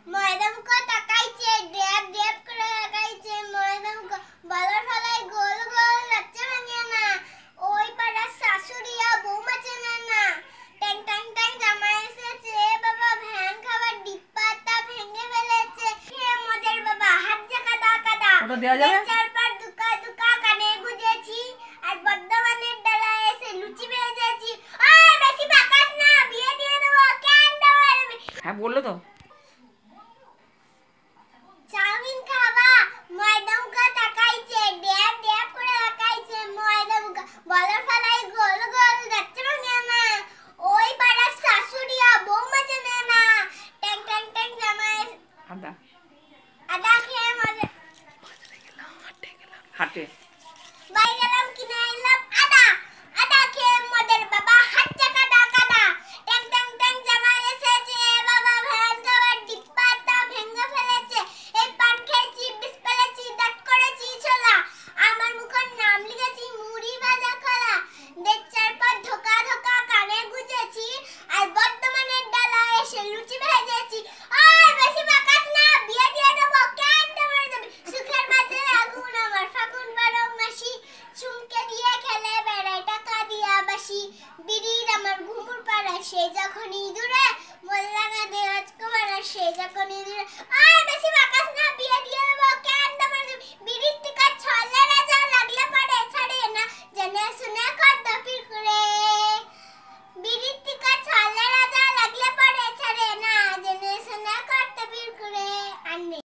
ময়দামুখো তাকাইছে, ড্যাব ড্যাব করে তাকাইছে। ময়দামুখো বলার ফলায় গোল গোল যাচ্ছে ভাঙিয়ে না। ওই পাড়ার শাশুড়ি আর বৌমা চেনে না। ট্যাং ট্যাং ট্যাং জামাই এসেছে, বাবা ভ্যান খাবার ডিব্বাটা ভেঙে ফেলেছে। খেয়ে মজার বাবা হাত জাকা দা কাদা। ওটা দেয়া যাবে? চারবার দুকা দুকা কানে গুজেছি আর বর্ধমানের ডালায় এসে লুচি ভেজেছি। ওই বেশি বাকাস না, বিয়ে দিয়ে দেবো। কেন দেবো? হ্যাঁ বললো তো। চাউমিন খাবা, ময়দামুখো তাকাইছে, ড্যাব ড্যাব করে তাকাইছে। ময়দামুখো বলার ফলায় গোল গোল যাচ্ছে ভাঙিয়ে না। ওই পাড়ার শাশুড়ি আর বৌমা চেনে না। ট্যাং ট্যাং ট্যাং জামাই আদা আদা খেয়ে মজা হাটে বাই গেলাম কিনে এলাম আদা। আদা খেয়ে মদের বাবা হাত চাকা দা কাদা। ট্যাং ট্যাং ট্যাং জামাই এসেছে, বাবা ভ্যান খাবার ডিব্বাটা ভেঙে ফেলেছে। এই পান খেয়েছি, বিষ ফেলেছি, দাঁত করেছি ছোলা। আমার মুখের নাম লিখেছি মুড়ি ভাজা খোলা। দেড় চার পর ধোকা ধোকা কানে গুজেছি আর বর্ধমানের ডালায় এসে লুচি ভেজেছি। ওই বেশি বাকাস না, বিয়ে দিয়ে দেবো। কেন দেবো? সুখের মাঝে আগুন আমার ফাগুন বারো মাসি। চুমকে দিয়ে খেলে বেড়ায় টাকা দিয়া বাসি। বিড়ির আমার ঘুমুর পাড়া সে যখন ইঁদুরে, মোল্লা গাঁদে আজকে মারা সে যখন ইঁদুরে। ওই বেশি